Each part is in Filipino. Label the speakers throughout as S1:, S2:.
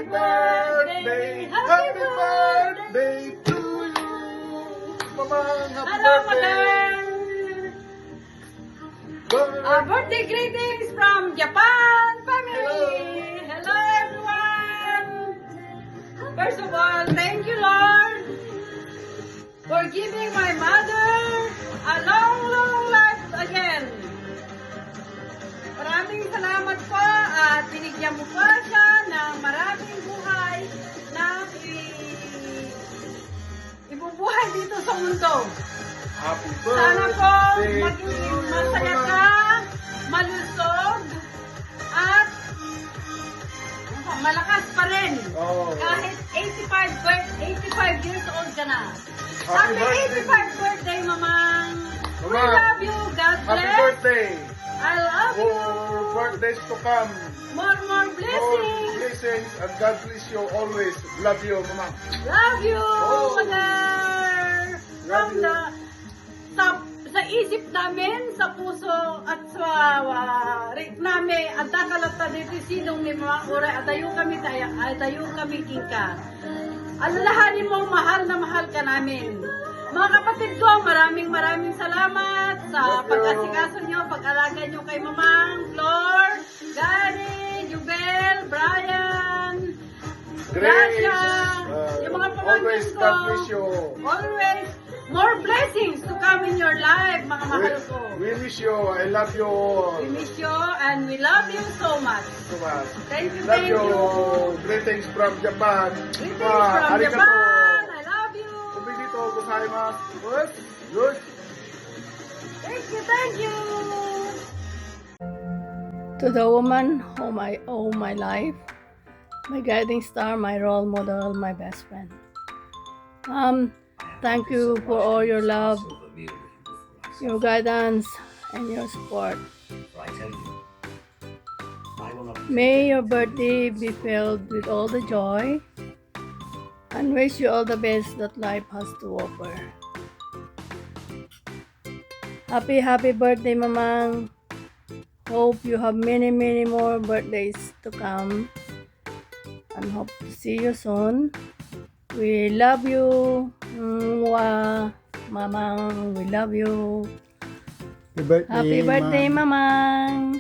S1: birthday! Happy birthday to you! Mamang, happy
S2: Hello,
S1: birthday!
S2: Mother! Birthday greetings from Japan family! Hello, everyone! First of all, thank you, Lord, for giving my mother a long, long life again. Maraming salamat po at binigyan mo pa siya ng maraming buhay na ibubuhay dito sa mundo.
S1: Happy
S2: Sana po
S1: birthday
S2: maging masaya ka, malusog, at malakas pa rin.
S1: Oh.
S2: Kahit 85 years old ka na.
S1: Happy
S2: Happy
S1: birthday.
S2: 85th birthday, Mamang. We
S1: Mama,
S2: love you. God
S1: Happy
S2: bless.
S1: birthday!
S2: I love you.
S1: For birthdays to come.
S2: More
S1: More
S2: blessings.
S1: blessings and God bless you always. Love you, Mama.
S2: Love you,
S1: Oh.
S2: Mother.
S1: Love
S2: From
S1: you.
S2: sa isip namin, sa puso, at sa namin, at nakalata dito sinong ni mga oray, at tayo kami kingka. Alalahanin mo, mahal na mahal ka namin. Mga kapatid ko, maraming salamat sa pag-asikaso nyo, pag-alaga nyo kay Mamang, Flor, Gary, Jubel, Brian, Gracia, yung mga
S1: always
S2: pamangkin ko.
S1: God bless you.
S2: Always more blessings to come in your life, mga mahal ko.
S1: We miss you. I love you all.
S2: We miss you and we love you so much.
S1: So much.
S2: Thank you,
S1: Love
S2: thank
S1: you.
S2: you.
S1: Greetings from Japan.
S2: Greetings from
S1: Arigato.
S2: Japan. I love you.
S1: Kumigito gozaimasu. Yes. Yes.
S2: Thank you, thank you.
S3: To the woman whom I owe my life, my guiding star, my role model, my best friend. Thank you for all your love, your guidance, and your support. May your birthday be filled with all the joy, and wish you all the best that life has to offer. Happy birthday, Mamang. Hope you have many more birthdays to come, and hope to see you soon. We love you, Mwah. Mamang. We love you. Happy birthday, Mamang.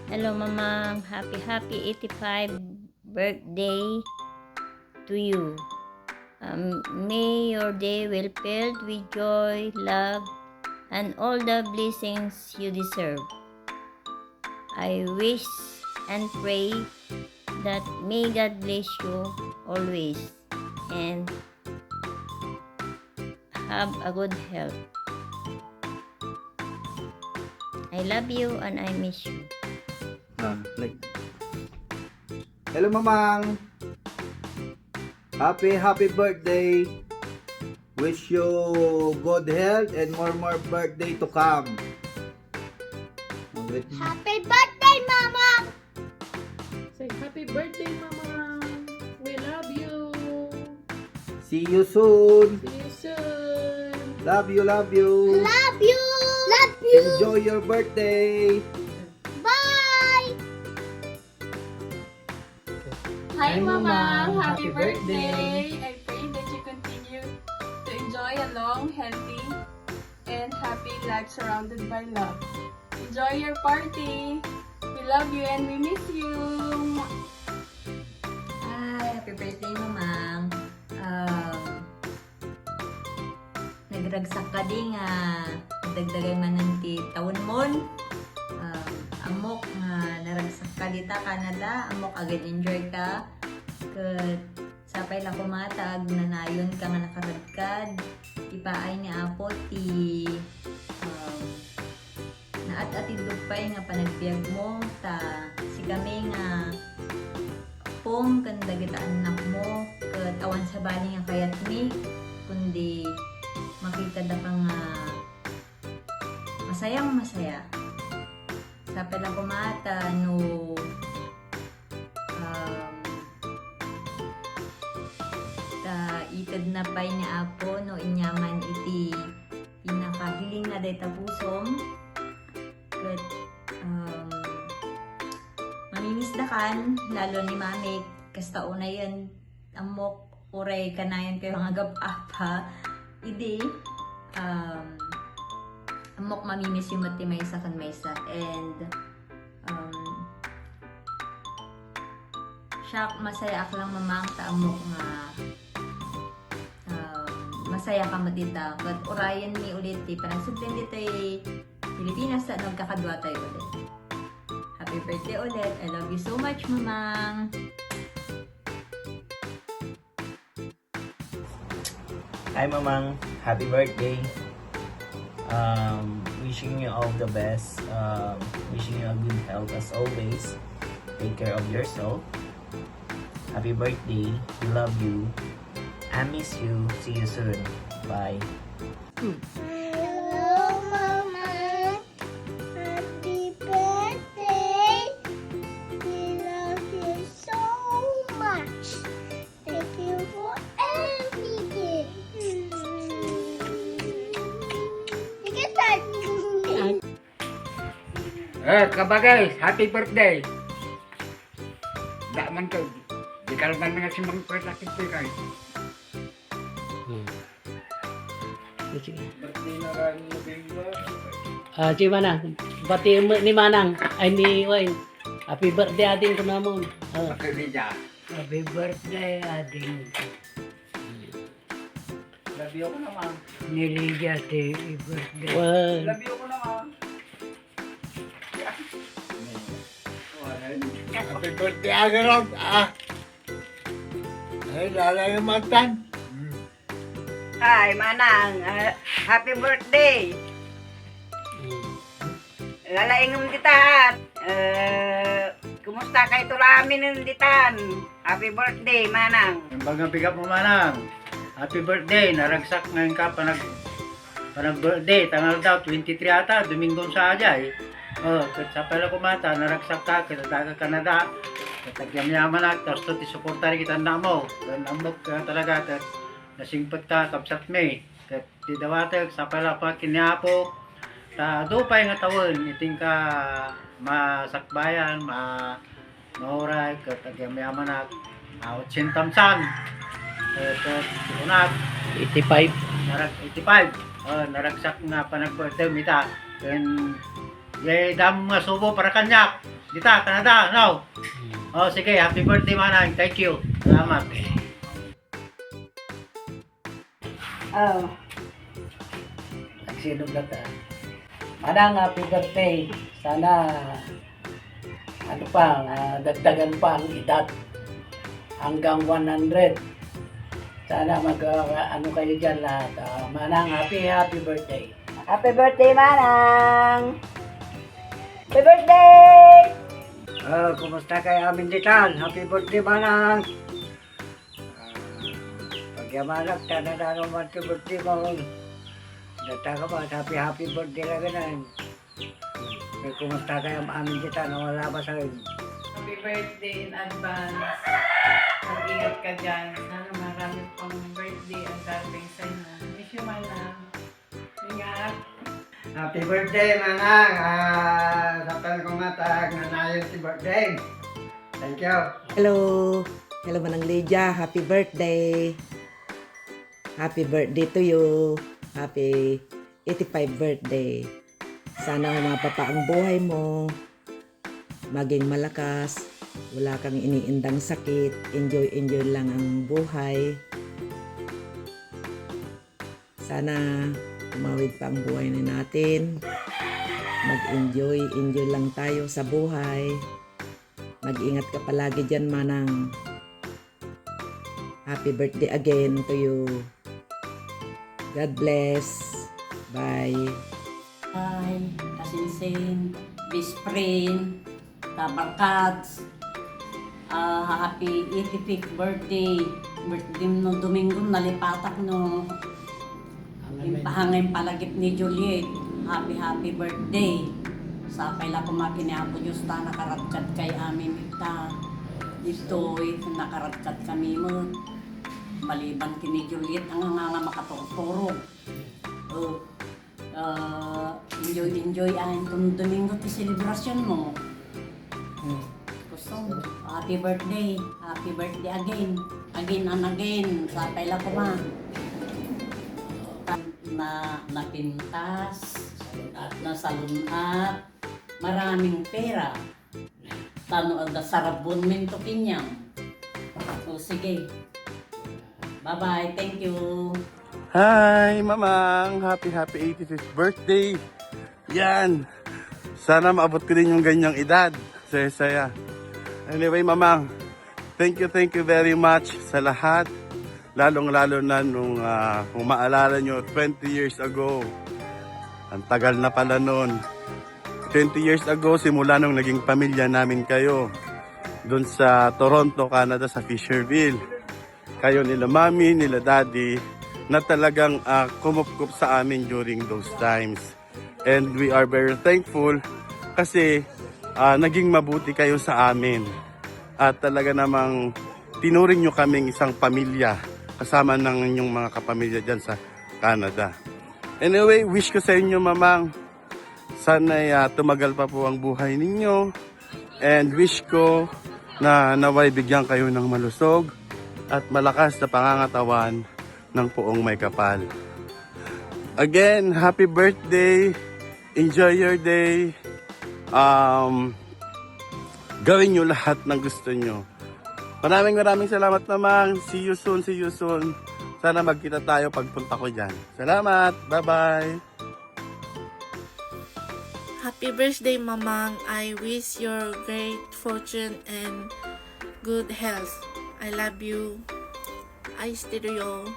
S4: Hello, Mamang. Happy 85 birthday to you. May your day will filled with joy, love, and all the blessings you deserve. I wish and pray that may God bless you always and have a good health. I love you and I miss you.
S5: Hello, Mamang. Happy birthday. Wish you good health and more birthday to come.
S6: Happy birthday, Mama!
S3: Say happy birthday, Mama. We love you.
S5: See you soon.
S3: See you soon.
S5: Love you.
S6: Love you! Love you!
S5: Enjoy your birthday.
S6: Bye!
S2: Hi, Mama. Happy birthday. I pray that you continue to enjoy a long, healthy, and happy life surrounded by love. Enjoy your party. We love you and we miss you.
S4: Hi, happy birthday, Mamang. Nagragsak ka din nga dagdagay man ng taon mon. Amok nga naragsak ka dita Canada, amok agad enjoy ka. Ket sapay la kumatag nanayon ka nga nakaragkad. Ipaay ni Apo ti naat-atid lupay nga panagbiag mo ta si kami nga pong kanda kita anak mo ket awan sa bali nga kayat mi kundi makita da ka nga masaya sapay lang kumata no ta itad na pay ni Apo no inyaman iti pinakahiling na day tapusom Kat, mamimisdakan, lalo ni Mami, kasta una yan, amok, uray, kanayan kayo ang agap-apa, hindi, amok mamimiss yung mati maysa kan maysa, and, siya, masaya ak lang mamang ta amok nga, masaya ka matita, but urayan ni ulit, panagsublin dito Pilipinas na nagkakadwa tayo ulit. Happy birthday ulit. I love you so much, Mamang.
S7: Hi, Mamang. Happy birthday. Wishing you all the best. Wishing you a good health as always. Take care of yourself. Happy birthday. We love you. I miss you. See you soon. Bye.
S6: Hello, Mama. Happy birthday. We love you so much. Thank you for everything. You can start.
S8: Kabagay, happy birthday. Da man ka, di ka naman nga si Mang Pertakit kay.
S1: Birthday na rin November.
S9: Si Manang, bati mo ni Manang, ay ni Wayne. Happy birthday ading ko namon.
S8: Pakilija.
S9: Happy birthday ading.
S1: Love you ko naman.
S9: Ni Lydia, happy birthday.
S1: Love you ko naman.
S8: Happy birthday agad. Ay, lalay yung matan.
S10: Hi, Manang. Happy birthday. Lalaingom ditan. Kumusta kay tulamin ng ditan? Happy birthday, Manang.
S8: Yung bagang pick-up mo, Manang. Happy birthday. Naragsak ngayon ka panag birthday. Tangal daw, 23 ata. Dominggon sa ajay. Sa pala kumata, naragsak ka. Kitataga Canada. Katagyam yaman ak. Tapos ito, tisuportari kita na mo. Namok ka talaga. Nasingpot ka, kapsat may. Tidawatag, sa pala pa kinyapo. Dupay nga tawon, iting ka masakbayan, mahuray, katagyam yaman ak. 80 tamsan. Unat.
S9: 85.
S8: 85. Naragsak nga panag-birthday mita. Dam nga subo para kanyak. Dita, Canada, now. Sige, happy birthday, Manang. Thank you. Salamat.
S9: Nagsinog na ta. Manang, happy birthday. Sana, dagdagan pa ang edad hanggang 100. Sana kayo dyan lahat. Manang, happy birthday.
S10: Happy birthday, Manang. Happy birthday!
S9: Kumusta kayo amin ditan? Happy birthday, Manang. Pagyamanag, tanada naman happy birthday mo. Dataka ba, happy birthday lang ganun. Kumusta kayo amin ditan? Wala ba sa rin?
S2: Happy birthday in advance. Mag-ingat ka dyan. Sana marami pang birthday ang darating sa inyo. Miss you, Manang. Ingat.
S9: Happy birthday, Manang. Sa ko matag na nayon si birthday. Thank you.
S10: Hello. Hello, Manang Lydia. Happy birthday. Happy birthday to you. Happy 85 birthday. Sana humapa ang buhay mo. Maging malakas. Wala kang iniindang sakit. Enjoy lang ang buhay. Sana umawid pa ang buhay na natin. Mag-enjoy lang tayo sa buhay. Mag-ingat ka palagi dyan, Manang. Happy birthday again to you. God bless. Bye.
S11: Hi, Kasinsin, best friend, kabarkats, happy 85th birthday. Birthday no Domingo, nalipatak no. Yung pahangin palagip ni Juliet. Happy birthday. Sa kaila kumakiniapo Diyos ta nakaratkat kay amin ita. Istoy, nakaratkat kami mo. Maliban kini Juliet ang nga makatuturo. Enjoy itong Domingo ti selebrasyon mo. Gusto mo. Happy birthday again. Again and again. Sa pala ko ma. Na napintas at nasalun at maraming pera. Tano ang sarabon minto kinyang. O sige. Bye-bye. Thank you.
S12: Hi, Mamang! Happy 85th birthday! Yan! Sana maabot ko din yung ganyang edad. Saya-saya. Anyway, Mamang, thank you very much sa lahat. Lalong-lalo na nung kung maalala nyo, 20 years ago. Ang tagal na pala nun. 20 years ago, simula nung naging pamilya namin kayo. Doon sa Toronto, Canada, sa Fisherville. Kayo nila mami, nila daddy, na talagang kumupkup sa amin during those times. And we are very thankful kasi naging mabuti kayo sa amin. At talaga namang tinuring nyo kaming isang pamilya kasama ng inyong mga kapamilya dyan sa Canada. Anyway, wish ko sa inyo, Mamang, sana'y tumagal pa po ang buhay ninyo. And wish ko na naway bigyan kayo ng malusog at malakas na pangangatawan ng poong may kapal. Again, happy birthday. Enjoy your day. Gawin nyo lahat ng gusto nyo. Maraming salamat, Mamang. See you soon. Sana magkita tayo pagpunta ko dyan. Salamat. Bye-bye.
S13: Happy birthday, Mamang. I wish your great fortune and good health. I love you. I still you.